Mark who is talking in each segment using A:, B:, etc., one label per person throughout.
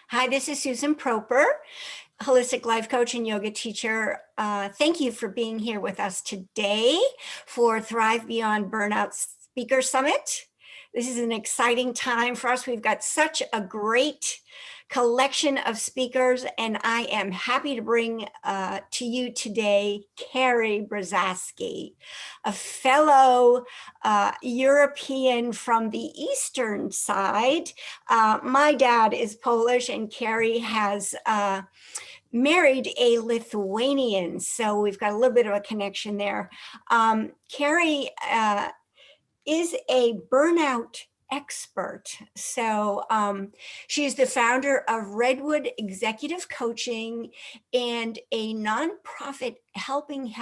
A: Hi, this is Susan Proper, holistic life coach and yoga teacher. Thank you for being here with us today for Thrive Beyond Burnout Speaker Summit. This is an exciting time for us. We've got such a great collection of speakers, and I am happy to bring to you today Karrie Brazaski, a fellow European from the Eastern side. My dad is Polish, and Karrie has married a Lithuanian, so we've got a little bit of a connection there. Karrie is a burnout expert. So she's the founder of Redwood Executive Coaching and a nonprofit helping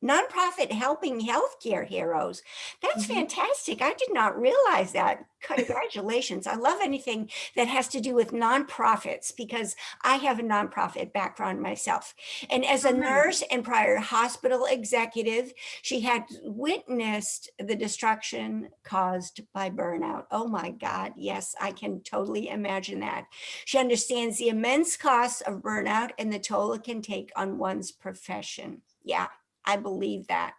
A: nonprofit helping healthcare heroes. That's fantastic. I did not realize that. Congratulations. I love anything that has to do with nonprofits because I have a nonprofit background myself. And as a nurse and prior hospital executive, she had witnessed the destruction caused by burnout. Oh my God. Yes, I can totally imagine that. She understands the immense costs of burnout and the toll it can take on one's profession. Yeah, I believe that.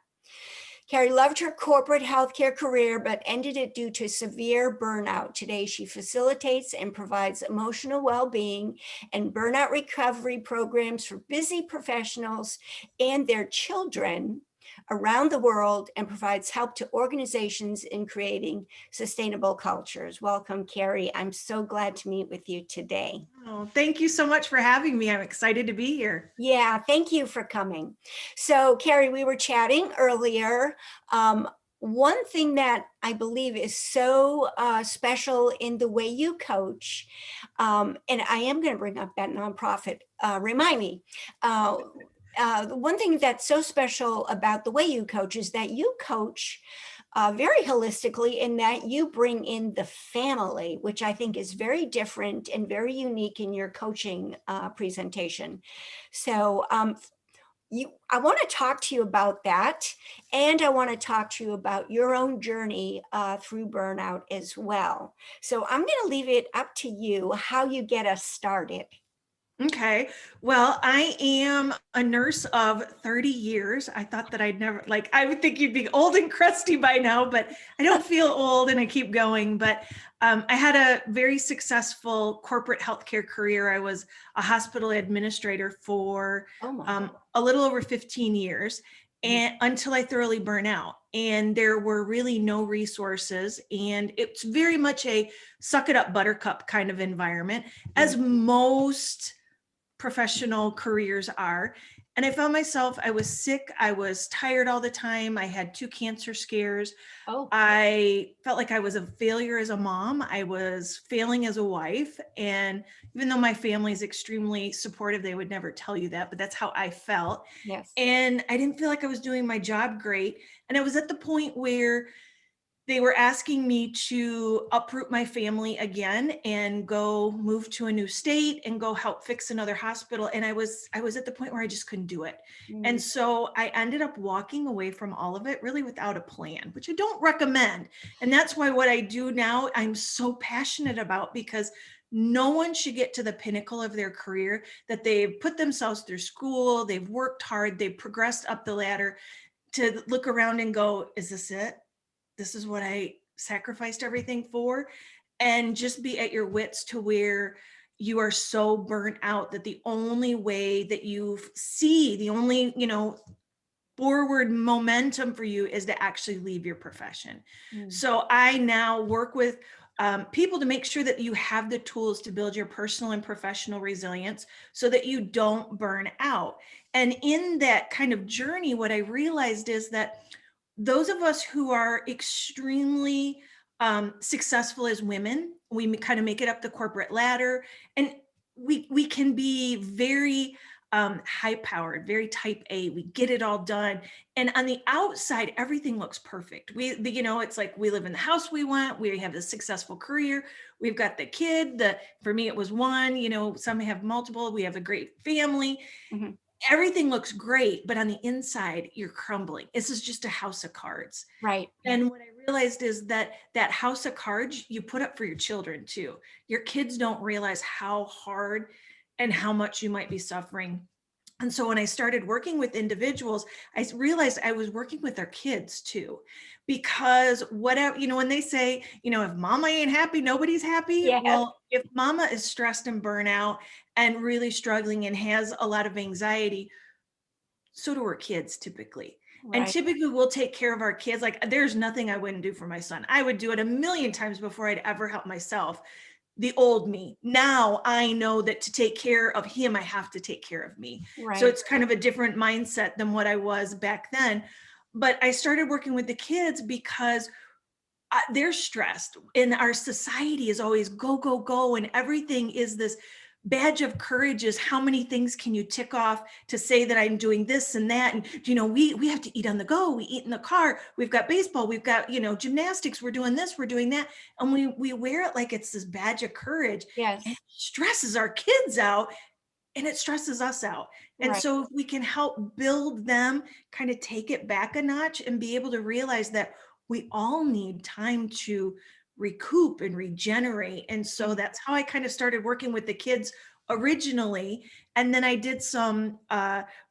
A: Karrie loved her corporate healthcare career, but ended it due to severe burnout. Today, she facilitates and provides emotional well-being and burnout recovery programs for busy professionals and their children around the world, and provides help to organizations in creating sustainable cultures. Welcome, Karrie. I'm so glad to meet with you today.
B: Oh, thank you so much for having me. I'm excited to be here.
A: Yeah, thank you for coming. So, Karrie, we were chatting earlier. One thing that I believe is so special in the way you coach, and I am going to bring up that nonprofit, remind me. The one thing that's so special about the way you coach is that you coach very holistically, in that you bring in the family, which I think is very different and very unique in your coaching presentation. So I want to talk to you about that. And I want to talk to you about your own journey through burnout as well. So I'm going to leave it up to you how you get us started.
B: Okay. Well, I am a nurse of 30 years. I thought that I'd never, I would think you'd be old and crusty by now, but I don't feel old and I keep going. But I had a very successful corporate healthcare career. I was a hospital administrator for a little over 15 years. And until I thoroughly burn out, and there were really no resources, and it's very much a suck it up buttercup kind of environment, as most professional careers are. And I found myself, I was sick, I was tired all the time, I had 2 cancer scares. I felt like I was a failure as a mom, I was failing as a wife. And even though my family is extremely supportive, they would never tell you that, but that's how I felt.
A: Yes.
B: And I didn't feel like I was doing my job great. And I was at the point where they were asking me to uproot my family again and go move to a new state and go help fix another hospital. And I was at the point where I just couldn't do it. And so I ended up walking away from all of it really without a plan, which I don't recommend. And that's why what I do now, I'm so passionate about, because no one should get to the pinnacle of their career that they've put themselves through school, they've worked hard, they've progressed up the ladder, to look around and go, is this it? This is what I sacrificed everything for, and just be at your wits to where you are so burnt out that the only way that you see, the only, forward momentum for you is to actually leave your profession. So I now work with people to make sure that you have the tools to build your personal and professional resilience so that you don't burn out. And in that kind of journey, what I realized is that those of us who are extremely successful as women, we kind of make it up the corporate ladder, and we can be very high powered, very type A. We get it all done, and on the outside, everything looks perfect. It's like we live in the house we want. We have a successful career. We've got the kid. For me, it was one. Some have multiple. We have a great family. Everything looks great, but on the inside, you're crumbling. This is just a house of cards.
A: Right.
B: And what I realized is that that house of cards you put up for your children too. Your kids don't realize how hard and how much you might be suffering. And so when I started working with individuals, realized I was working with their kids too. Because whatever, when they say, if mama ain't happy, nobody's happy.
A: Yes.
B: Well, if mama is stressed and burnout and really struggling and has a lot of anxiety, so do our kids typically. And
A: Right.
B: typically we'll take care of our kids. Like there's nothing I wouldn't do for my son. I would do it a million times before I'd ever help myself. The old me. Now I know that to take care of him, I have to take care of me. So
A: Right.
B: it's kind of a different mindset than what I was back then. But I started working with the kids because they're stressed, and our society is always go, go, go. And everything is this badge of courage is how many things can you tick off to say that I'm doing this and that. And, we have to eat on the go. We eat in the car. We've got baseball. We've got, gymnastics. We're doing this, we're doing that. And we wear it like it's this badge of courage, and it
A: Yes.
B: stresses our kids out and it stresses us out. And
A: Right.
B: so if we can help build them, kind of take it back a notch and be able to realize that we all need time to recoup and regenerate. And so
A: Mm.
B: that's how I kind of started working with the kids originally. And then I did some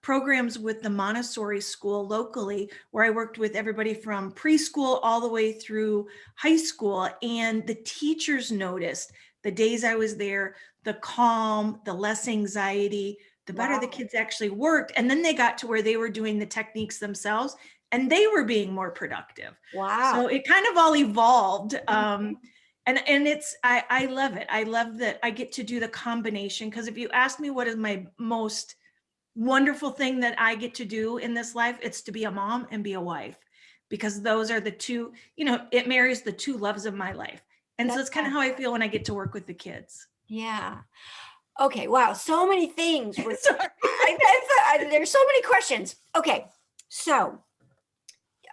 B: programs with the Montessori school locally, where I worked with everybody from preschool all the way through high school. And the teachers noticed the days I was there, the calm, the less anxiety, the better the
A: Wow.
B: kids actually worked. And then they got to where they were doing the techniques themselves and they were being more productive.
A: Wow.
B: So it kind of all evolved.
A: Mhm.
B: And I love it. I love that I get to do the combination. Because if you ask me what is my most wonderful thing that I get to do in this life, it's to be a mom and be a wife. Because those are the two, it marries the two loves of my life. And so
A: That's
B: it's kind of how I feel when I get to work with the kids.
A: yeah. Okay. Wow. So many things.
B: Sorry.
A: There's so many questions. Okay. So,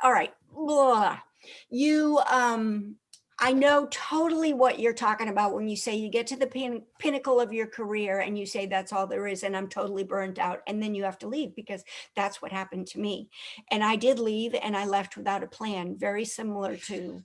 A: all right. Blah. You, I know totally what you're talking about when you say you get to the pinnacle of your career and you say that's all there is and I'm totally burnt out, and then you have to leave, because that's what happened to me. And I did leave, and I left without a plan, very similar to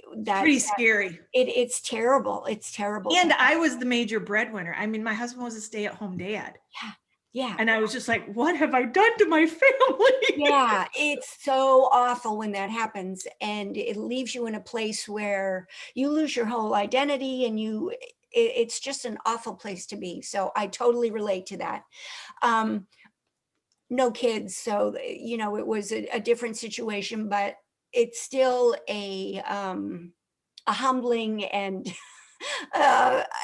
B: It's
A: that.
B: pretty scary.
A: It's terrible. It's terrible.
B: And I was the major breadwinner. I mean, my husband was a stay-at-home dad.
A: Yeah. Yeah.
B: And I was just like, what have I done to my family?
A: Yeah, it's so awful when that happens, and it leaves you in a place where you lose your whole identity, and it's just an awful place to be. So I totally relate to that. Um, no kids, so it was a different situation, but it's still a humbling and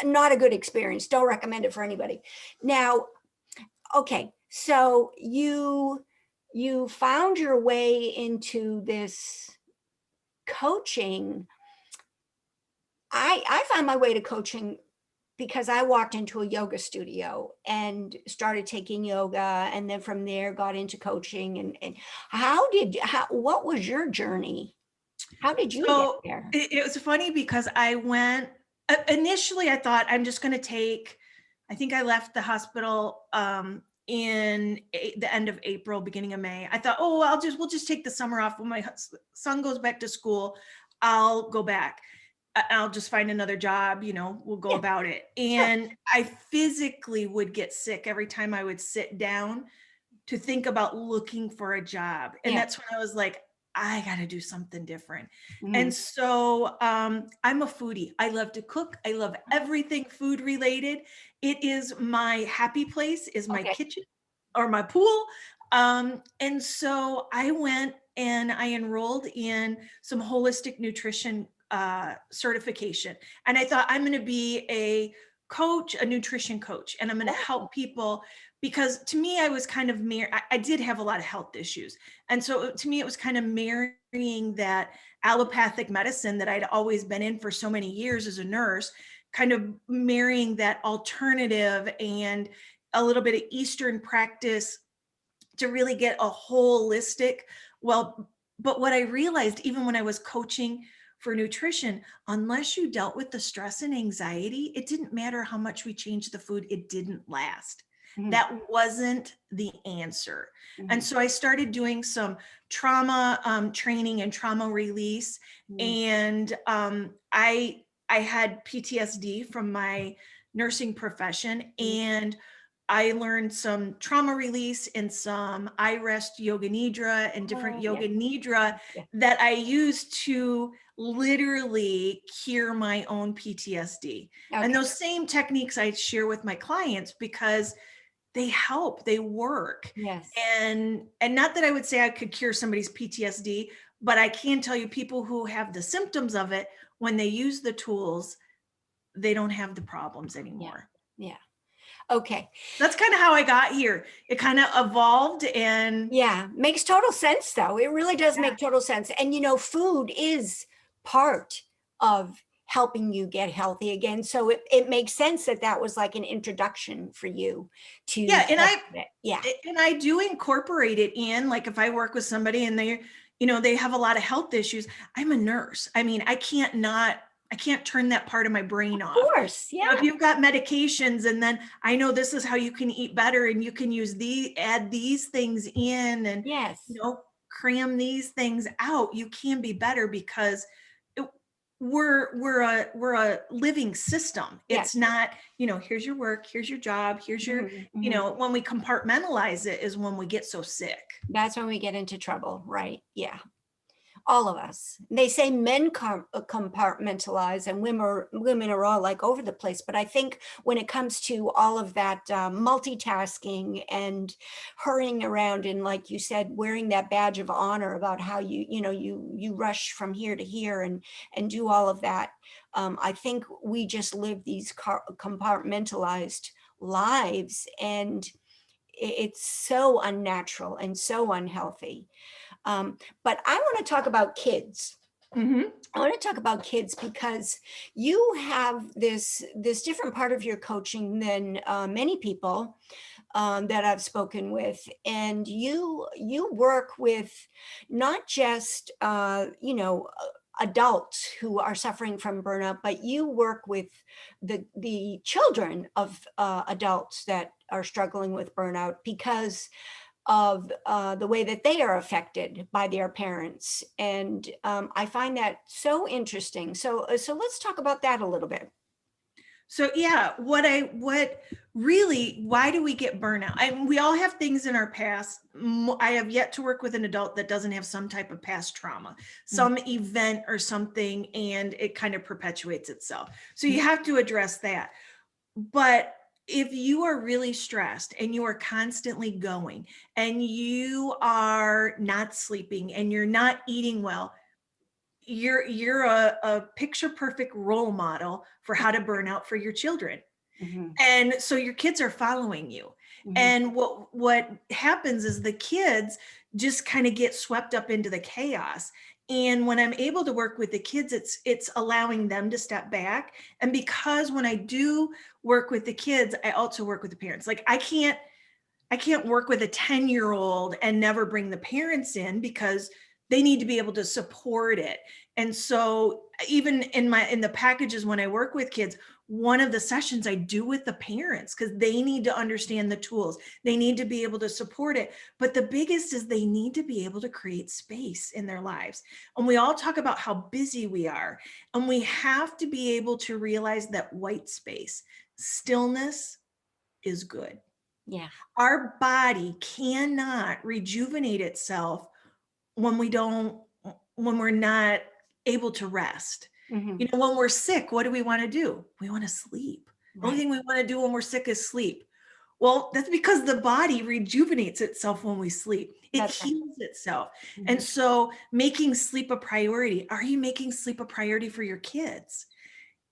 A: not a good experience. Don't recommend it for anybody. Now, okay, so you found your way into this coaching. I found my way to coaching because I walked into a yoga studio and started taking yoga, and then from there got into coaching. And what was your journey? How did you get
B: So
A: there?
B: it was funny because I went, initially I thought I'm just going to take, I think I left the hospital in the end of April, beginning of May. I thought, oh, we'll just take the summer off. When my son goes back to school, I'll go back. I'll just find another job, we'll go
A: Yeah,
B: about it.
A: sure.
B: And I physically would get sick every time I would sit down to think about looking for a job. And
A: Yeah.
B: that's when I was like, I got to do something different.
A: Mhm.
B: And so I'm a foodie. I love to cook. I love everything food related. It is my happy place, is my
A: Okay.
B: kitchen or my pool. And so I went and I enrolled in some holistic nutrition certification. And I thought I'm going to be a coach, a nutrition coach, and I'm going to
A: Wonderful.
B: help people, because to me, I was kind of I did have a lot of health issues. And so to me, it was kind of marrying that allopathic medicine that I'd always been in for so many years as a nurse, kind of marrying that alternative and a little bit of Eastern practice to really get a holistic, well, but what I realized, even when I was coaching for nutrition, unless you dealt with the stress and anxiety, it didn't matter how much we changed the food, it didn't last.
A: Mhm.
B: That wasn't the answer. And
A: Mhm.
B: so I started doing some trauma training and trauma release.
A: Mhm.
B: And I had PTSD from my nursing profession,
A: Mhm.
B: and I learned some trauma release and some I rest yoga nidra and different
A: Oh, yeah.
B: yoga nidra
A: Yeah.
B: that I used to literally cure my own PTSD. And
A: Okay.
B: those same techniques I share with my clients because they help, they work.
A: Yes.
B: And not that I would say I could cure somebody's PTSD, but I can tell you people who have the symptoms of it, when they use the tools, they don't have the problems
A: Yeah.
B: anymore.
A: Yeah. Okay.
B: That's kind of how I got here. It kind of evolved and
A: Yeah. Makes total sense, though. It really does
B: yeah.
A: make total sense. And, food is part of helping you get healthy again. So it makes sense that that was like an introduction for you to
B: Yeah, and
A: get it. Yeah.
B: I do incorporate it in, like if I work with somebody and they have a lot of health issues. I'm a nurse. I mean, I can't turn that part of my brain
A: Of
B: off.
A: course.
B: If
A: Yeah.
B: you've got medications and then I know this is how you can eat better and you can add these things in and
A: Yes.
B: cram these things out, you can be better because it, we're a living system. It's
A: Yes.
B: not, here's your work, here's your job, here's your,
A: Mhm. Mhm.
B: when we compartmentalize it is when we get so sick.
A: That's when we get into trouble, right? Yeah. All of us. They say men compartmentalize and women are all like over the place. But I think when it comes to all of that multitasking and hurrying around and, like you said, wearing that badge of honor about how you rush from here to here and do all of that, I think we just live these compartmentalized lives, and it's so unnatural and so unhealthy. But I want to talk about kids.
B: Mm-hmm.
A: I want to talk about kids because you have this different part of your coaching than many people that I've spoken with, and you work with not just adults who are suffering from burnout, but you work with the children of adults that are struggling with burnout because of the way that they are affected by their parents. And I find that so interesting. So let's talk about that a little bit.
B: So yeah, what really, why do we get burnout? We all have things in our past. I have yet to work with an adult that doesn't have some type of past trauma, some event or something, and it kind of perpetuates itself. So you have to address that. But if you are really stressed and you are constantly going and you are not sleeping and you're not eating well, you're a picture perfect role model for how to burn out for your children.
A: Mhm.
B: And so your kids are following you.
A: Mhm.
B: And what happens is the kids just kind of get swept up into the chaos. And when I'm able to work with the kids, it's allowing them to step back. And because when I do work with the kids, I also work with the parents. Like I can't work with a 10-year-old and never bring the parents in because they need to be able to support it. And so even in the packages when I work with kids, one of the sessions I do with the parents because they need to understand the tools. They need to be able to support it. But the biggest is they need to be able to create space in their lives. And we all talk about how busy we are. And we have to be able to realize that white space, stillness is good.
A: Yeah.
B: Our body cannot rejuvenate itself when when we're not able to rest.
A: Mhm.
B: When we're sick, what do? We want to sleep. The only
A: Right.
B: thing we want to do when we're sick is sleep. Well, that's because the body rejuvenates itself when we sleep. It
A: That's right.
B: heals itself. And
A: Mhm.
B: so making sleep a priority. Are you making sleep a priority for your kids?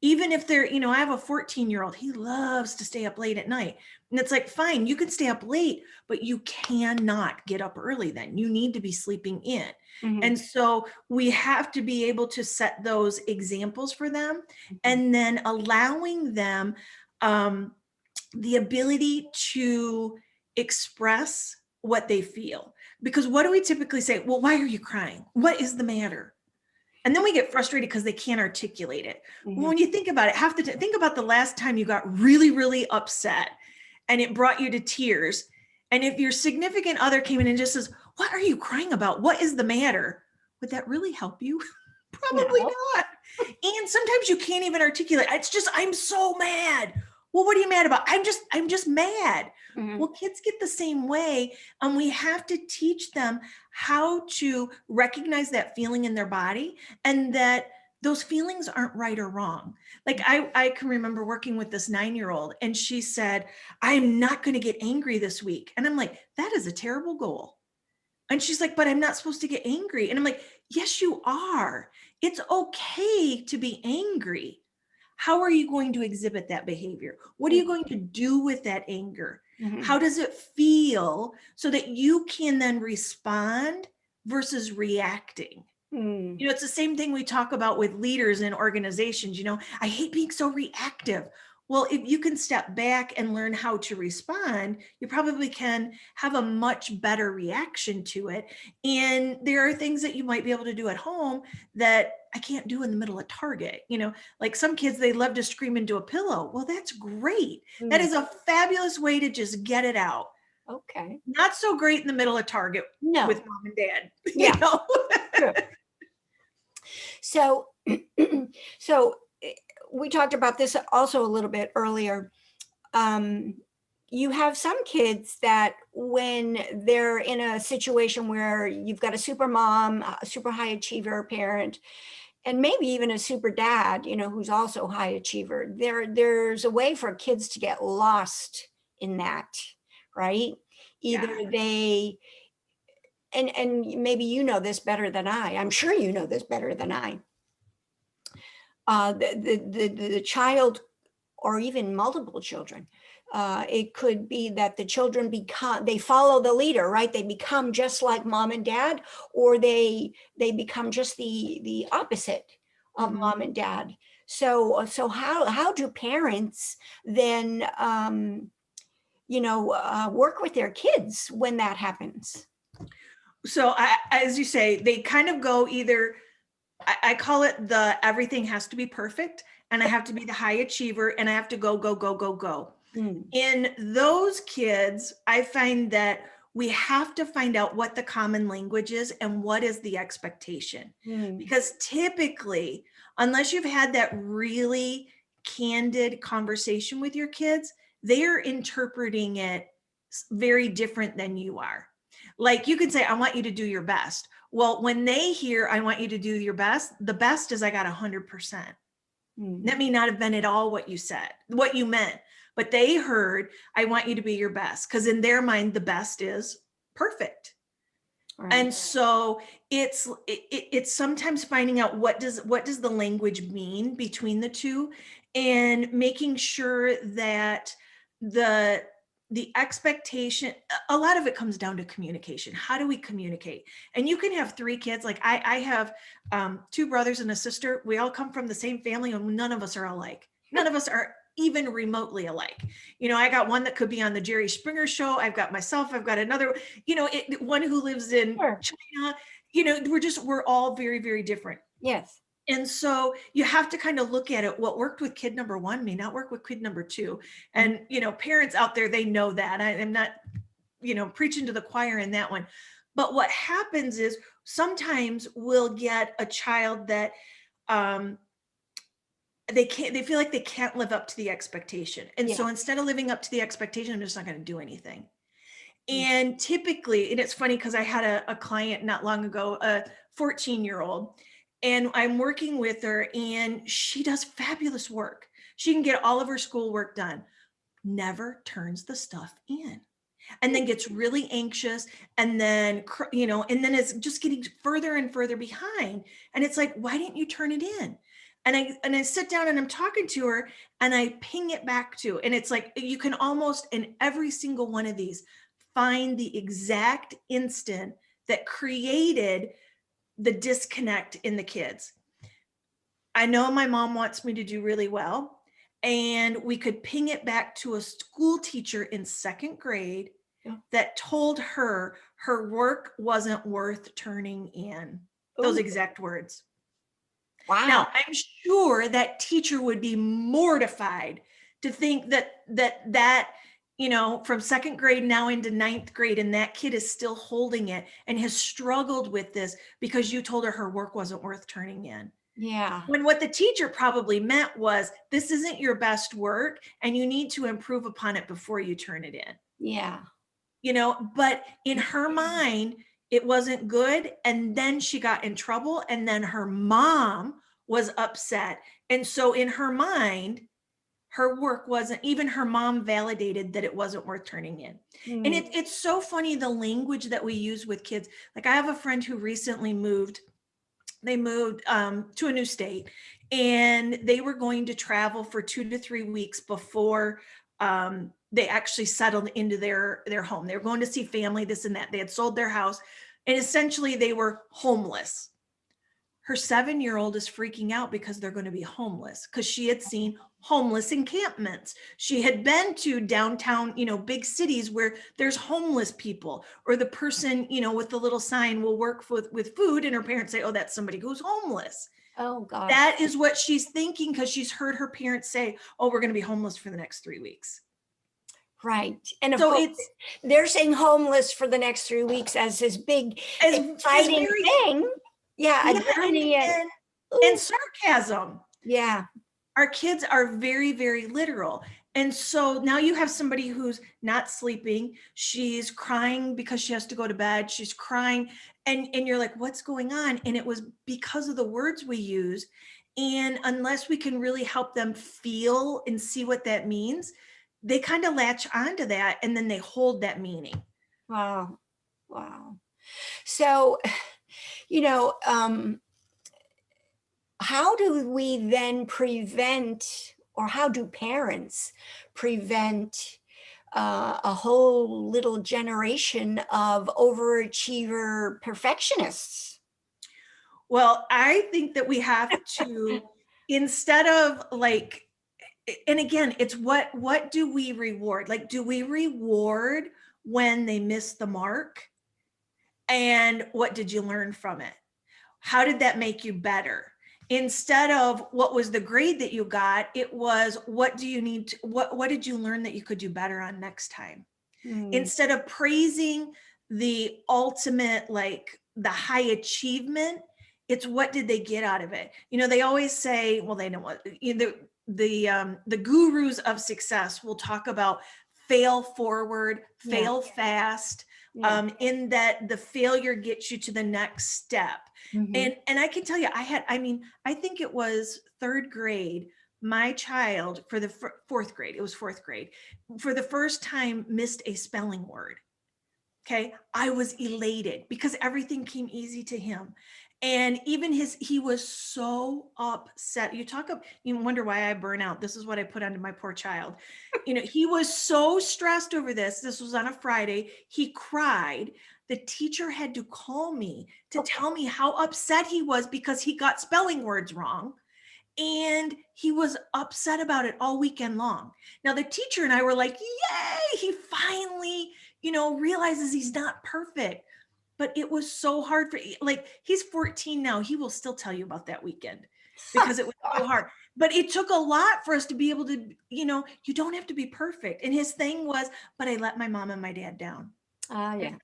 B: Even if they're, I have a 14-year-old, he loves to stay up late at night. And it's like, fine, you can stay up late, but you cannot get up early then. You need to be sleeping in.
A: Mhm.
B: And so we have to be able to set those examples for them
A: Mhm.
B: and then allowing them um, the ability to express what they feel. Because what do we typically say? Well, why are you crying? What is the matter? And then we get frustrated because they can't articulate it. Well,
A: Mhm.
B: when you think about it, think about the last time you got really, really upset and it brought you to tears. And if your significant other came in and just says, what are you crying about? What is the matter? Would that really help you? Probably
A: No.
B: not. And sometimes you can't even articulate. It's just, I'm so mad. Well, what are you mad about? I'm just mad.
A: Mhm.
B: Well, kids get the same way. And we have to teach them how to recognize that feeling in their body, and that those feelings aren't right or wrong. Like I can remember working with this 9-year-old, and she said, I'm not going to get angry this week. And I'm like, that is a terrible goal. And she's like, but I'm not supposed to get angry. And I'm like, yes, you are. It's okay to be angry. How are you going to exhibit that behavior? What are you going to do with that anger?
A: Mhm.
B: How does it feel, so that you can then respond versus reacting?
A: Mm.
B: You know, it's the same thing we talk about with leaders in organizations. You know, I hate being so reactive. Well, if you can step back and learn how to respond, you probably can have a much better reaction to it. And there are things that you might be able to do at home that I can't do in the middle of Target. You know, like some kids, they love to scream into a pillow. Well, that's great. That
A: Mm.
B: is a fabulous way to just get it out.
A: Okay.
B: Not so great in the middle of Target
A: No.
B: with mom and dad,
A: Yeah.
B: you know?
A: Sure. So, so we talked about this also a little bit earlier. Um, you have some kids that when they're in a situation where you've got a super mom, a super high achiever parent, and maybe even a super dad, you know, who's also high achiever, there's a way for kids to get lost in that, right? Either
B: Yeah.
A: they, and maybe you know this better than I. I'm sure you know this better than I. The child, or even multiple children, it could be that the children they follow the leader, right? They become just like mom and dad, or they become just the opposite of
B: Mhm.
A: mom and dad. So how do parents then work with their kids when that happens?
B: So as you say, they kind of go either, I call it the everything has to be perfect, and I have to be the high achiever, and I have to go, go, go, go, go.
A: Mm.
B: In those kids, I find that we have to find out what the common language is and what is the expectation.
A: Mm.
B: Because typically, unless you've had that really candid conversation with your kids, they're interpreting it very different than you are. Like you can say, I want you to do your best. Well, when they hear, I want you to do your best, the best is I got 100%.
A: Mm.
B: That may not have been at all what you said, what you meant, but they heard, I want you to be your best. Because in their mind, the best is perfect.
A: Right.
B: And so it's sometimes finding out what does the language mean between the two, and making sure that the expectation, a lot of it comes down to communication. How do we communicate? And you can have 3 kids. Like I have 2 brothers and a sister. We all come from the same family, and none of us are alike. None of us are even remotely alike. You know, I got one that could be on the Jerry Springer show. I've got myself. I've got another, you know, one who lives in
A: Sure.
B: China. You know, we're all very, very different.
A: Yes.
B: And so you have to kind of look at it. What worked with kid number 1 may not work with kid number 2.
A: Mhm.
B: And, you know, parents out there, they know that. I am not, you know, preaching to the choir in that one. But what happens is sometimes we'll get a child that um, they feel like they can't live up to the expectation. And
A: Yeah.
B: so instead of living up to the expectation, I'm just not going to do anything.
A: Mm.
B: And typically, and it's funny because I had a client not long ago, a 14-year-old, and I'm working with her, and she does fabulous work. She can get all of her schoolwork done, never turns the stuff in, and then gets really anxious, and then, you know, and then it's just getting further and further behind. And it's like, why didn't you turn it in? And I sit down and I'm talking to her, and I ping it back to, and it's like, you can almost in every single one of these find the exact instant that created the disconnect in the kids. I know my mom wants me to do really well, and we could ping it back to a school teacher in 2nd grade
A: Yeah.
B: that told her her work wasn't worth turning in. Those
A: Ooh.
B: exact words.
A: Wow.
B: Now, I'm sure that teacher would be mortified to think that from second grade now into ninth grade, and that kid is still holding it and has struggled with this because you told her work wasn't worth turning in.
A: Yeah.
B: When what the teacher probably meant was, this isn't your best work and you need to improve upon it before you turn it in.
A: Yeah.
B: But in her mind, it wasn't good. And then she got in trouble, and then her mom was upset. And so in her mind, her work wasn't, even her mom validated that it wasn't worth turning in. And it's so funny, the language that we use with kids. Like, I have a friend who recently moved. They moved to a new state, and they were going to travel for 2 to 3 weeks before they actually settled into their home. They were going to see family, this and that. They had sold their house, and essentially they were homeless. Her 7-year-old is freaking out because they're going to be homeless, because she had seen homeless encampments. She had been to downtown, big cities where there's homeless people, or the person, with the little sign will work with food, and her parents say, oh, that's somebody who's homeless.
A: Oh gosh.
B: That is what she's thinking, because she's heard her parents say, oh, we're going to be homeless for the next 3 weeks.
A: Right. And of
B: So
A: course, they're saying homeless for the next 3 weeks as this big exciting thing. Yeah.
B: And sarcasm.
A: Yeah.
B: Our kids are very, very literal. And so now you have somebody who's not sleeping. She's crying because she has to go to bed. She's crying. And you're like, what's going on? And it was because of the words we use. And unless we can really help them feel and see what that means, they kind of latch onto that, and then they hold that meaning.
A: Wow. Wow. So, how do we then prevent, or how do parents prevent a whole little generation of overachiever perfectionists?
B: Well, I think that we have to, instead of like, and again, it's what do we reward? Like, do we reward when they miss the mark? And what did you learn from it? How did that make you better? Instead of what was the grade that you got, it was, what do you need to, what did you learn that you could do better on next time? Instead of praising the ultimate, like the high achievement, it's what did they get out of it? They always say, well, they know what, the gurus of success will talk about fail forward, fail fast, in that the failure gets you to the next step. And I can tell you, I think it was third grade, my child, for the fourth grade, it was fourth grade, for the first time missed a spelling word. Okay. I was elated because everything came easy to him. And even he was so upset. You wonder why I burn out. This is what I put onto my poor child. He was so stressed over this. This was on a Friday. He cried. The teacher had to call me to tell me how upset he was because he got spelling words wrong. And he was upset about it all weekend long. Now, the teacher and I were like, yay, he finally, realizes he's not perfect. But it was so hard he's 14 now. He will still tell you about that weekend because it was so hard. But it took a lot for us to be able to, you don't have to be perfect. And his thing was, but I let my mom and my dad down.
A: Yeah.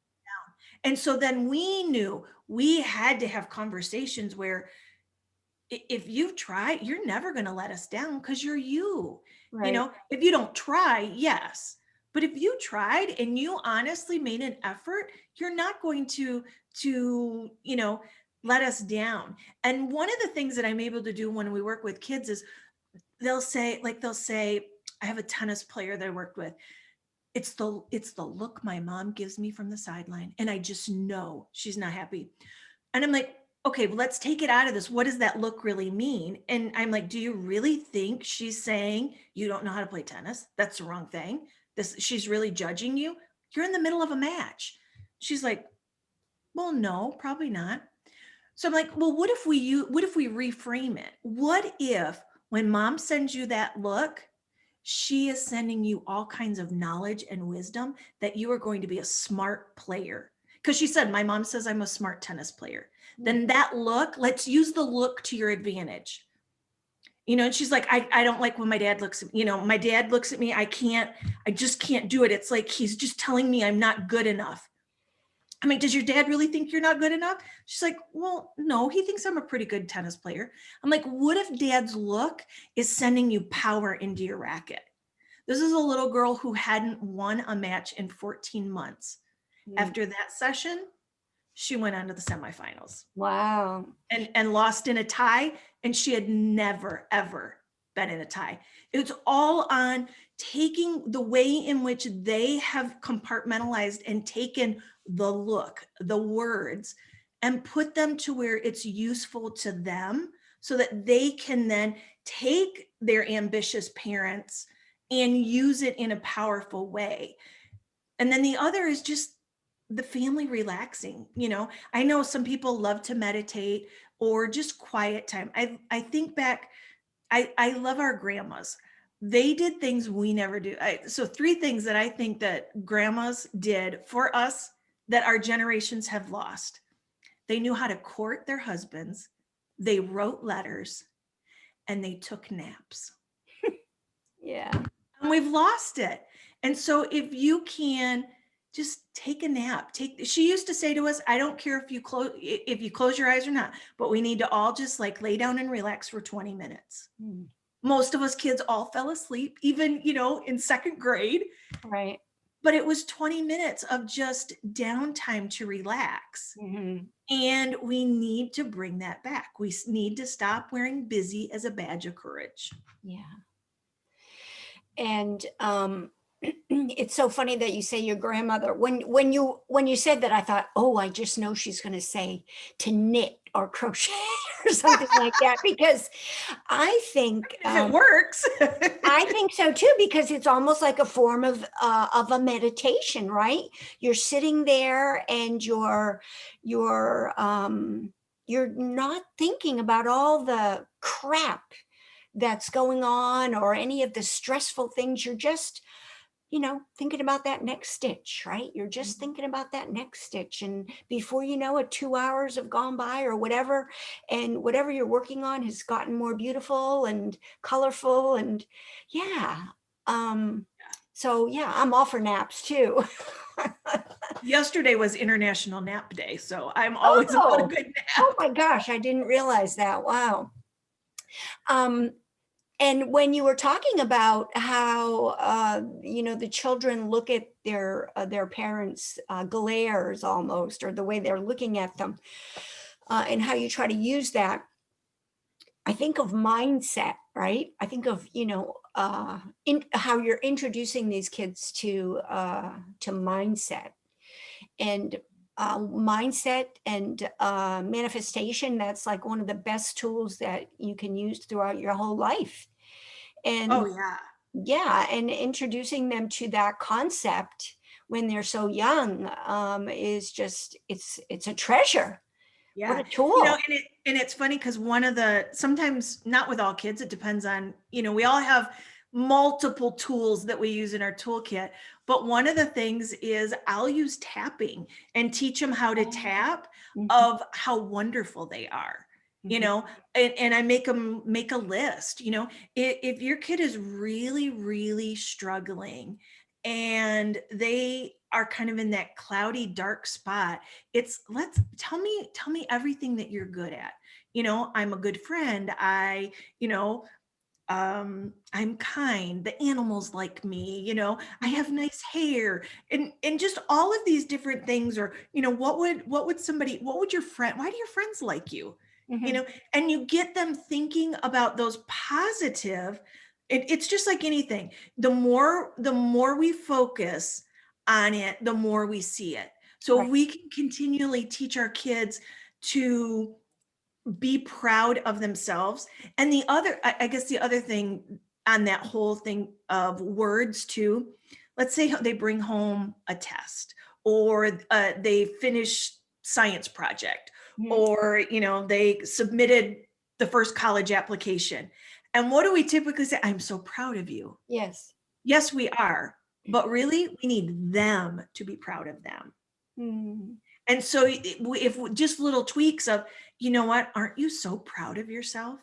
B: And so then we knew we had to have conversations where, if you've tried, you're never going to let us down because you're you.
A: Right.
B: If you don't try, yes. But if you tried and you honestly made an effort, you're not going to let us down. And one of the things that I'm able to do when we work with kids is they'll say, I have a tennis player that I worked with. It's the look my mom gives me from the sideline. And I just know she's not happy. And I'm like, okay, well, let's take it out of this. What does that look really mean? And I'm like, do you really think she's saying you don't know how to play tennis? That's the wrong thing. She's really judging you. You're in the middle of a match. She's like, well, no, probably not. So I'm like, well, what if we reframe it? What if when mom sends you that look, she is sending you all kinds of knowledge and wisdom that you are going to be a smart player? Because she said, my mom says I'm a smart tennis player. Then that look, let's use the look to your advantage. And she's like, I don't like when my dad looks at me, my dad looks at me, I just can't do it. It's like, he's just telling me I'm not good enough. I'm like, does your dad really think you're not good enough? She's like, well, no, he thinks I'm a pretty good tennis player. I'm like, what if dad's look is sending you power into your racket? This is a little girl who hadn't won a match in 14 months.
A: Mm.
B: After that session, she went on to the semifinals
A: Wow.
B: and lost in a tie. And she had never, ever been in a tie. It's all on taking the way in which they have compartmentalized and taken the look, the words, and put them to where it's useful to them so that they can then take their ambitious parents and use it in a powerful way. And then the other is just the family relaxing. I know some people love to meditate or just quiet time. I think back, I love our grandmas. They did things we never do. So 3 things that I think that grandmas did for us that our generations have lost. They knew how to court their husbands. They wrote letters and they took naps.
A: Yeah.
B: And we've lost it. And so if you can just take a nap, she used to say to us, I don't care if you close your eyes or not, but we need to all just like lay down and relax for 20 minutes.
A: Mm.
B: Most of us kids all fell asleep, even, in 2nd grade.
A: Right.
B: But it was 20 minutes of just downtime to relax.
A: Mm-hmm.
B: And we need to bring that back. We need to stop wearing busy as a badge of courage.
A: Yeah. And it's so funny that you say your grandmother. When you said that, I thought, oh, I just know she's going to say to knit or crochet or something like that, because I think
B: If it works.
A: I think so too, because it's almost like a form of a meditation, right? You're sitting there and you're not thinking about all the crap that's going on or any of the stressful things. You're just, thinking about that next stitch, right? You're just thinking about that next stitch. And before you know it, 2 hours have gone by or whatever. And whatever you're working on has gotten more beautiful and colorful. And yeah. So yeah, I'm all for naps too.
B: Yesterday was International Nap Day, so I'm always about a good nap.
A: Oh my gosh, I didn't realize that. Wow. And when you were talking about how the children look at their parents' glares almost, or the way they're looking at them, and how you try to use that, I think of mindset, right? I think of how you're introducing these kids to mindset and mindset and manifestation. That's like one of the best tools that you can use throughout your whole life. And
B: Oh yeah.
A: yeah, and introducing them to that concept when they're so young is just, it's a treasure.
B: Yeah.
A: What a tool.
B: And it's funny because sometimes, not with all kids, it depends on, we all have multiple tools that we use in our toolkit. But one of the things is I'll use tapping and teach them how to tap
A: Mhm.
B: of how wonderful they are.
A: Mhm.
B: And I make them make a list. If your kid is really, really struggling and they are kind of in that cloudy, dark spot, tell me everything that you're good at. I'm a good friend. I'm kind, the animals like me, I have nice hair, and just all of these different things. Or what would your friend, why do your friends like you?
A: Mhm.
B: And you get them thinking about those positive. It's just like anything, the more we focus on it, the more we see it. So
A: Right.
B: if we can continually teach our kids to be proud of themselves. And I guess the other thing on that whole thing of words too, let's say they bring home a test, or they finish science project,
A: Mhm.
B: or they submitted the first college application. And what do we typically say? I'm so proud of you.
A: Yes.
B: Yes, we are, but really we need them to be proud of them.
A: Mhm.
B: And so if just little tweaks of, you know what, aren't you so proud of yourself?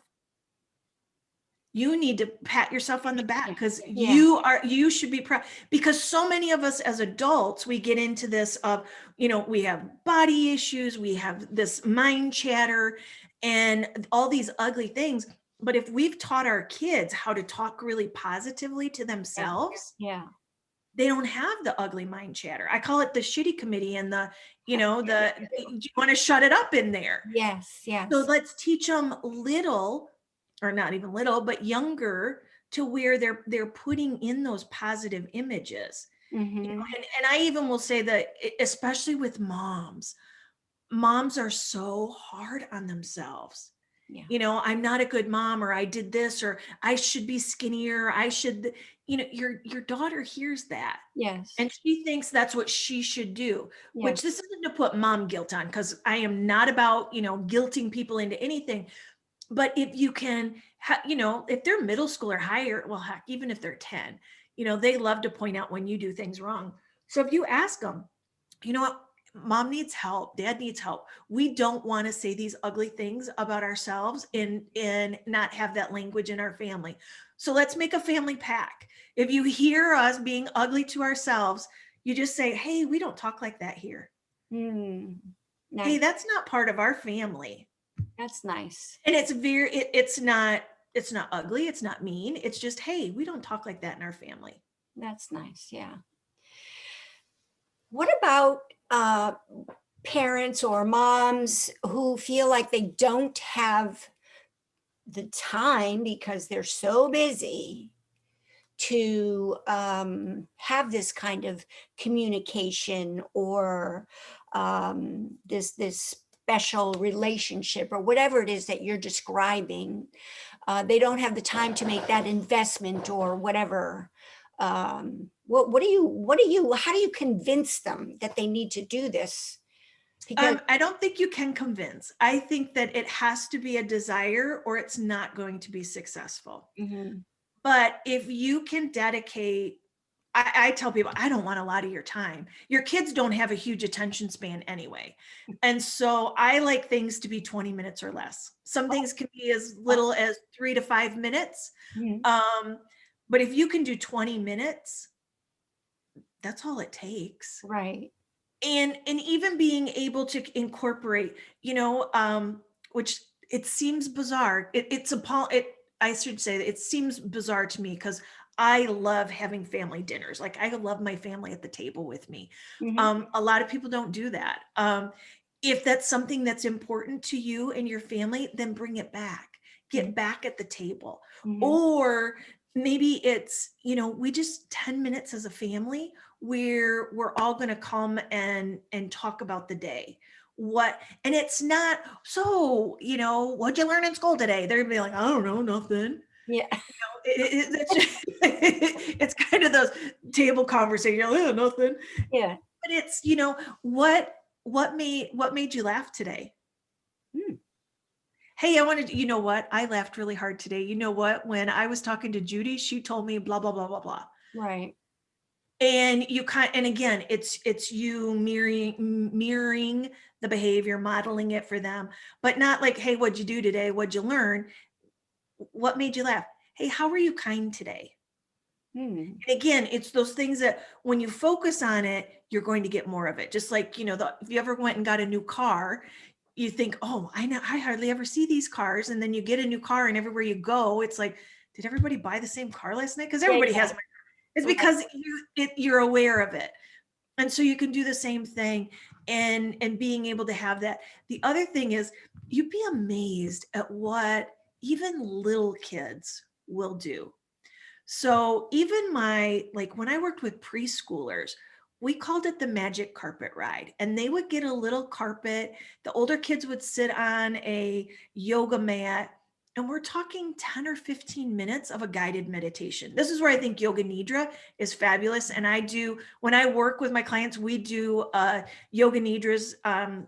B: you need to pat yourself on the back, because
A: Yeah.
B: you should be proud, because so many of us as adults, we get into this of, we have body issues, we have this mind chatter and all these ugly things. But if we've taught our kids how to talk really positively to
A: Yeah.
B: themselves,
A: Yeah.
B: they don't have the ugly mind chatter. I call it the shitty committee, and the, you want to shut it up in there.
A: Yes.
B: So
A: Yes.
B: let's teach them little, or not even little, but younger, to where they're putting in those positive images.
A: Mm-hmm.
B: And I even will say that, especially with moms are so hard on themselves.
A: Yeah.
B: I'm not a good mom, or I did this, or I should be skinnier. I should, your daughter hears that.
A: Yes.
B: And she thinks that's what she should do,
A: Yes.
B: which this isn't to put mom guilt on, because I am not about, guilting people into anything. But if you can, if they're middle school or higher, well, heck, even if they're 10, they love to point out when you do things wrong. So if you ask them, you know what, mom needs help, dad needs help. We don't want to say these ugly things about ourselves and not have that language in our family. So let's make a family pact. If you hear us being ugly to ourselves, you just say, hey, we don't talk like that here.
A: Mm.
B: Hey,
A: Nice.
B: that's not part of our family.
A: That's nice.
B: And it's not ugly, it's not mean, it's just, hey, we don't talk like that in our family.
A: That's nice. Yeah. What about parents or moms who feel like they don't have the time because they're so busy to have this kind of communication, or this special relationship, or whatever it is that you're describing? They don't have the time to make that investment or whatever. How do you convince them that they need to do this? Because
B: I don't think you can convince. I think that it has to be a desire, or it's not going to be successful.
A: Mhm.
B: But if you can dedicate, I tell people, I don't want a lot of your time. Your kids don't have a huge attention span anyway. And so I like things to be 20 minutes or less. Some things can be as little as 3 to 5 minutes.
A: Mhm.
B: Um, but if you can do 20 minutes, that's all it takes.
A: Right.
B: And even being able to incorporate, which it seems bizarre. I should say that it seems bizarre to me, because I love having family dinners. Like, I love my family at the table with me.
A: Mhm.
B: A lot of people don't do that. If that's something that's important to you and your family, then bring it back.
A: Mhm.
B: Get back at the table.
A: Mhm.
B: Or maybe it's, we just 10 minutes as a family where we're all going to come and talk about the day. And it's not, so, what'd you learn in school today? They're gonna be like, I don't know, nothing.
A: Yeah.
B: It's kind of those table conversations, yeah, nothing.
A: Yeah.
B: But it's, what made you laugh today?
A: Mm.
B: Hey, I laughed really hard today. You know what? When I was talking to Judy, she told me blah, blah, blah, blah, blah.
A: Right.
B: And and again, it's you mirroring the behavior, modeling it for them, but not like, hey, what'd you do today? What'd you learn? What made you laugh? Hey, how were you kind today?
A: Mm.
B: And again, it's those things that when you focus on it, you're going to get more of it. Just like, if you ever went and got a new car, you think, oh, I know, I hardly ever see these cars. And then you get a new car, and everywhere you go, it's like, did everybody buy the same car last night? Because
A: Yeah.
B: everybody
A: Yeah.
B: has. It's
A: Right.
B: because you're aware of it. And so you can do the same thing, and being able to have that. The other thing is, you'd be amazed at what even little kids will do. So even when I worked with preschoolers, we called it the magic carpet ride, and they would get a little carpet. The older kids would sit on a yoga mat, and we're talking 10 or 15 minutes of a guided meditation. This is where I think yoga nidra is fabulous. And when I work with my clients, we do yoga nidras,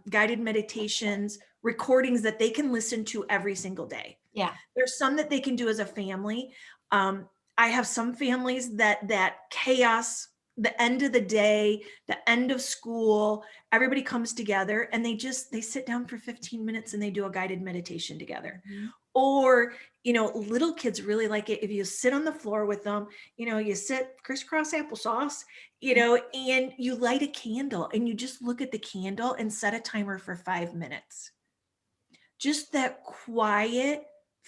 B: guided meditations, recordings that they can listen to every single day.
A: Yeah.
B: There's some that they can do as a family. I have some families that chaos, the end of the day, the end of school, everybody comes together and they sit down for 15 minutes and they do a guided meditation together.
A: Mhm.
B: Or, little kids really like it if you sit on the floor with them, you sit crisscross applesauce, and you light a candle and you just look at the candle and set a timer for 5 minutes. Just that quiet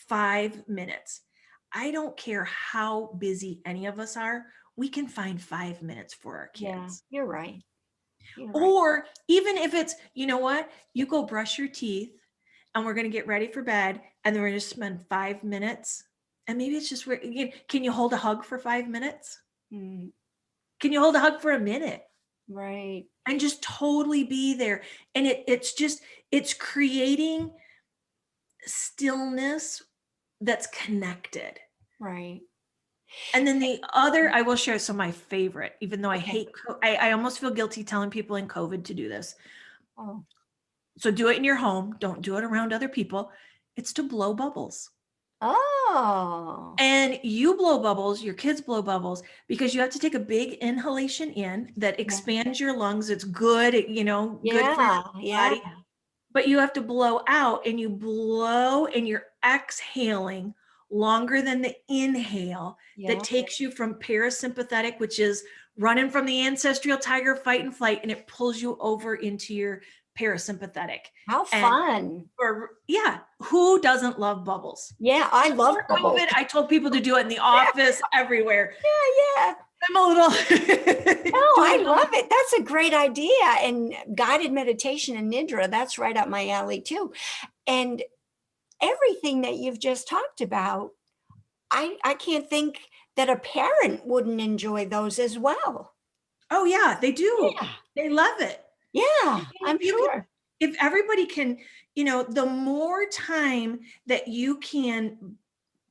B: 5 minutes. I don't care how busy any of us are, we can find 5 minutes for our
A: Yeah,
B: kids.
A: you're right. You're right.
B: Or even if it's, what, you go brush your teeth and we're going to get ready for bed and then we're going to spend 5 minutes. And maybe it's just where, can you hold a hug for 5 minutes?
A: Mm,
B: Can you hold a hug for a minute?
A: right.
B: And just totally be there. And it's creating stillness that's connected.
A: Right.
B: And then the other, I will share some of my favorite, even though I
A: Okay.
B: hate, I almost feel guilty telling people in COVID to do this.
A: Oh.
B: So do it in your home. Don't do it around other people. It's to blow bubbles.
A: Oh.
B: And you blow bubbles, your kids blow bubbles, because you have to take a big inhalation in that
A: Yeah.
B: expands your lungs. It's good, good for your
A: Yeah. Yeah.
B: body. But you have to blow out, and you blow and you're exhaling longer than the inhale that
A: Yeah.
B: takes you from parasympathetic, which is running from the ancestral tiger, fight and flight, and it pulls you over into your parasympathetic.
A: How
B: And
A: fun.
B: who doesn't love bubbles?
A: Yeah, I love
B: Before
A: bubbles.
B: COVID, I told people to do it in the office, everywhere.
A: Yeah, yeah.
B: I'm a little
A: Oh,
B: doing
A: I
B: it on
A: love it. That's a great idea. And guided meditation and nidra, that's right up my alley too. And everything that you've just talked about, I can't think that a parent wouldn't enjoy those as well.
B: Oh yeah, they do.
A: Yeah.
B: They love it.
A: Yeah,
B: And
A: I'm sure.
B: if everybody can, the more time that you can,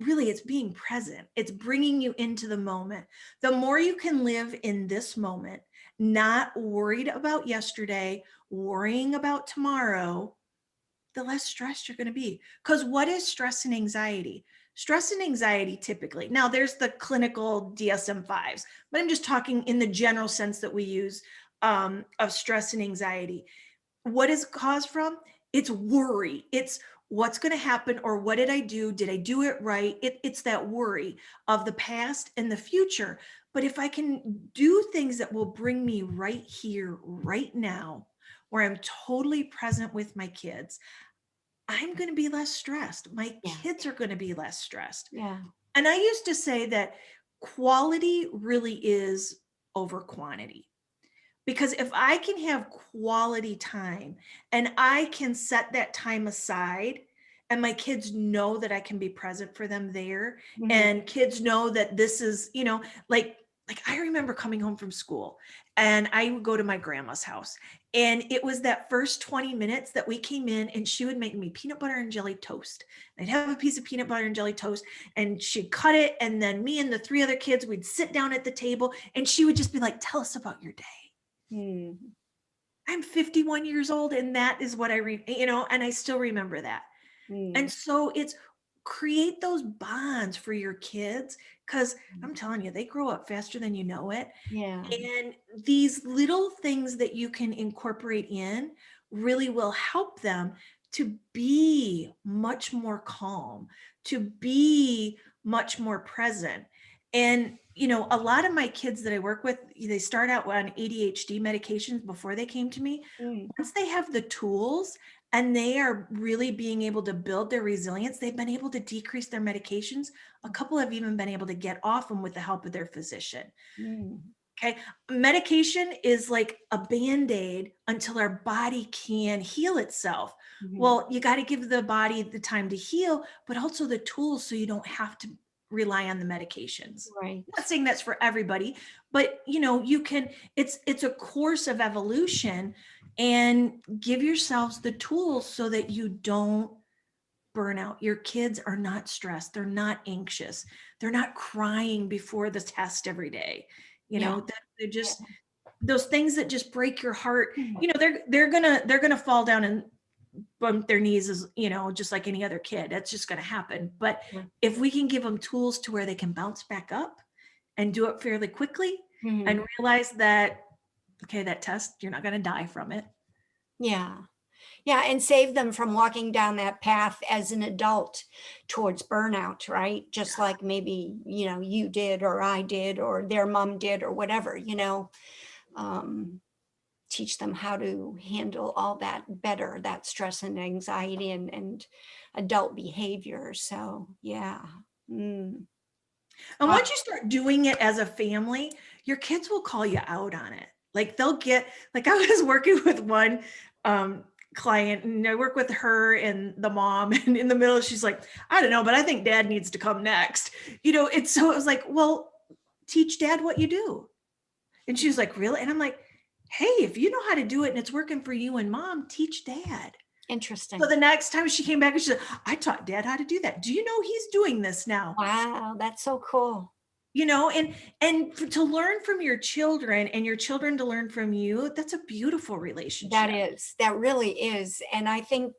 B: really, it's being present, it's bringing you into the moment. The more you can live in this moment, not worried about yesterday, worrying about tomorrow, the less stressed you're going to be. Because what is stress and anxiety? Stress and anxiety typically, now there's the clinical DSM-5s, but I'm just talking in the general sense that we use of stress and anxiety. What is caused from? It's worry. It's what's going to happen, or what did I do? Did I do it right? It's that worry of the past and the future. But if I can do things that will bring me right here, right now, where I'm totally present with my kids, I'm going to be less stressed. My
A: Yeah.
B: kids are going to be less stressed.
A: Yeah.
B: And I used to say that quality really is over quantity. Because if I can have quality time and I can set that time aside, and my kids know that I can be present for them there,
A: Mhm.
B: and kids know that this is, like I remember coming home from school and I would go to my grandma's house, and it was that first 20 minutes that we came in and she would make me peanut butter and jelly toast. I'd have a piece of peanut butter and jelly toast and she'd cut it, and then me and the three other kids, we'd sit down at the table and she would just be like, "Tell us about your day."
A: Mm.
B: I'm 51 years old, and that is what and I still remember that. And
A: Mm.
B: so it's create those bonds for your kids, because I'm telling you, they grow up faster than you know it.
A: Yeah.
B: And these little things that you can incorporate in really will help them to be much more calm, to be much more present. And, a lot of my kids that I work with, they start out on ADHD medications before they came to me.
A: Mm.
B: Once they have the tools and they are really being able to build their resilience, they've been able to decrease their medications. A couple have even been able to get off them with the help of their physician.
A: Mm.
B: Okay. Medication is like a band-aid until our body can heal itself.
A: Mhm.
B: Well, you got to give the body the time to heal, but also the tools so you don't have to rely on the medications.
A: Right.
B: I'm not saying that's for everybody, but you can, it's a course of evolution, and give yourselves the tools so that you don't burn out. Your kids are not stressed. They're not anxious. They're not crying before the test every day.
A: Yeah.
B: They're just those things that just break your heart.
A: Mhm.
B: They're gonna fall down and bump their knees, as just like any other kid. That's just gonna happen. But
A: Yeah.
B: if we can give them tools to where they can bounce back up and do it fairly quickly, and
A: Mhm.
B: realize that, okay, that test, you're not gonna die from it.
A: Yeah. Yeah, and save them from walking down that path as an adult towards burnout, right? Just like maybe, you did, or I did, or their mom did, or whatever, um, teach them how to handle all that better, that stress and anxiety and adult behavior. So yeah. Mm.
B: And
A: Wow.
B: once you start doing it as a family, your kids will call you out on it. Like they'll get, like I was working with one client, and I work with her and the mom, and in the middle, she's like, I don't know, but I think dad needs to come next. It's so it was like, well, teach dad what you do. And she was like, really? And I'm like, hey, if you know how to do it and it's working for you and mom, teach dad.
A: Interesting.
B: So the next time she came back and she said, I taught dad how to do that. Do you know he's doing this now?
A: Wow, that's so cool.
B: And to learn from your children and your children to learn from you, that's a beautiful relationship.
A: That really is. And I think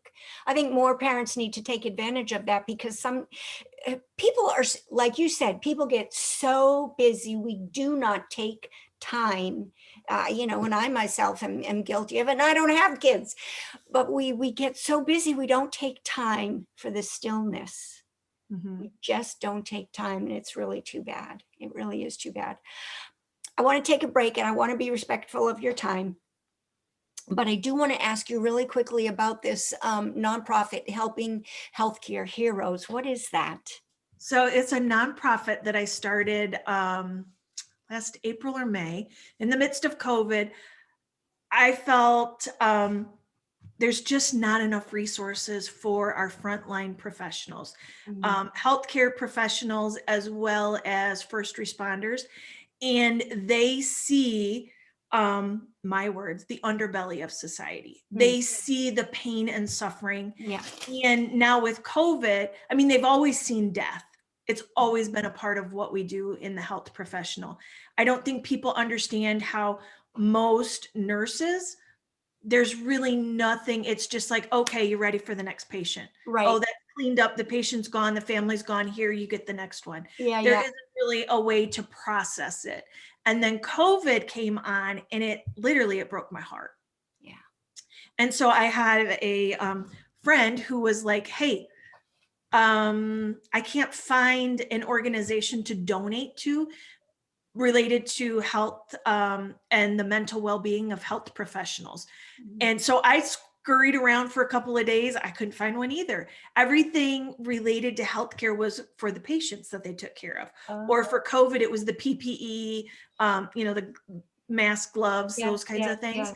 A: more parents need to take advantage of that, because some people are, like you said, people get so busy. We do not take time, and I myself am guilty of it, and I don't have kids, but we get so busy, we don't take time for the stillness.
B: Mhm.
A: We just don't take time, and it's really too bad. It really is too bad. I want to take a break, and I want to be respectful of your time. But I do want to ask you really quickly about this nonprofit, Helping Healthcare Heroes. What is that?
B: So it's a nonprofit that I started last April or May in the midst of COVID. I felt there's just not enough resources for our frontline professionals, healthcare professionals, as well as first responders. And they see, my words, the underbelly of society. They see the pain and suffering.
A: Yeah.
B: And now with COVID, I mean, they've always seen death. It's always been a part of what we do in the health professional. I don't think people understand how most nurses, there's really nothing. It's just like, okay, you're ready for the next patient.
A: Right.
B: Oh, that's cleaned up. The patient's gone. The family's gone. Here, you get the next one.
A: Yeah.
B: There
A: Yeah.
B: isn't really a way to process it. And then COVID came on, and it broke my heart.
A: Yeah.
B: And so I had a friend who was like, hey, I can't find an organization to donate to related to health and the mental well-being of health professionals. And so I scurried around for a couple of days. I couldn't find one either. Everything related to healthcare was for the patients that they took care of. Or for COVID, it was the PPE, the mask, gloves, those kinds of things.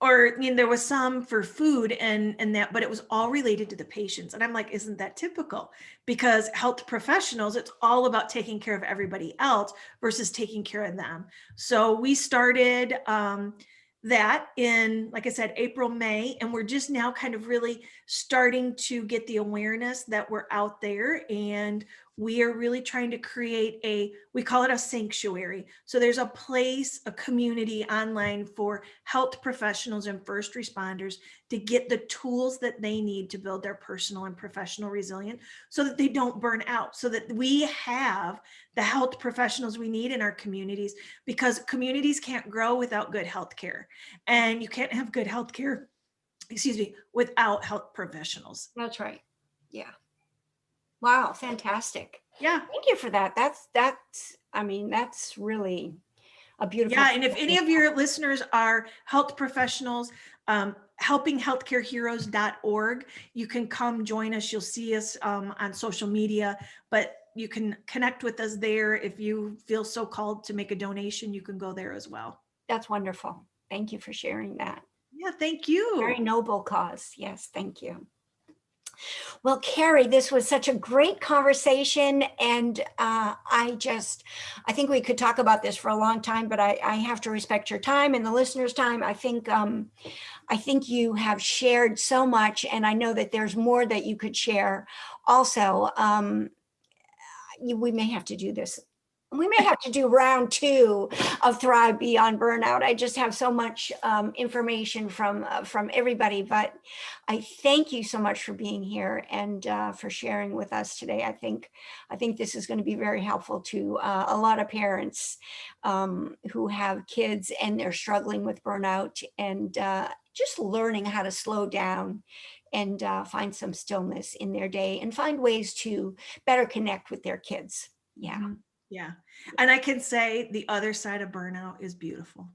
B: Or there was some for food and that, but it was all related to the patients. And I'm like, isn't that typical? Because health professionals, it's all about taking care of everybody else versus taking care of them. So we started that in, like I said, April, May, and we're just now kind of really starting to get the awareness that we're out there, and we are really trying to create we call it a sanctuary. So there's a place, a community online for health professionals and first responders to get the tools that they need to build their personal and professional resilience so that they don't burn out, so that we have the health professionals we need in our communities, because communities can't grow without good health care, and you can't have good health care, without health professionals.
A: That's right. Yeah. Wow. Fantastic.
B: Yeah.
A: Thank you for that. That's really a beautiful.
B: Yeah. And if any of your listeners are health professionals, helpinghealthcareheroes.org, you can come join us. You'll see us on social media, but you can connect with us there. If you feel so called to make a donation, you can go there as well.
A: That's wonderful. Thank you for sharing that.
B: Yeah, thank you.
A: Very noble cause. Yes, thank you. Well, Karrie, this was such a great conversation, and I think we could talk about this for a long time, but I have to respect your time and the listeners' time. I think you have shared so much, and I know that there's more that you could share. Also, we may have to do this We may have to do round 2 of Thrive Beyond Burnout. I just have so much information from everybody, but I thank you so much for being here and for sharing with us today. I think this is going to be very helpful to a lot of parents who have kids and they're struggling with burnout, and just learning how to slow down and find some stillness in their day and find ways to better connect with their kids. Yeah.
B: Mhm. Yeah. And I can say the other side of burnout is beautiful.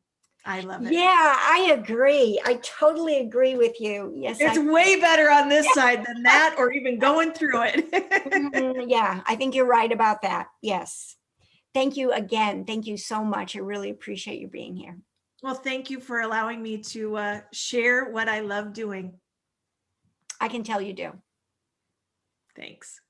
B: I love it.
A: Yeah, I agree. I totally agree with you. Yes,
B: It's
A: I
B: way better on this side than that, or even going through it.
A: yeah, I think you're right about that. Yes. Thank you again. Thank you so much. I really appreciate you being here.
B: Well, thank you for allowing me to share what I love doing.
A: I can tell you do.
B: Thanks.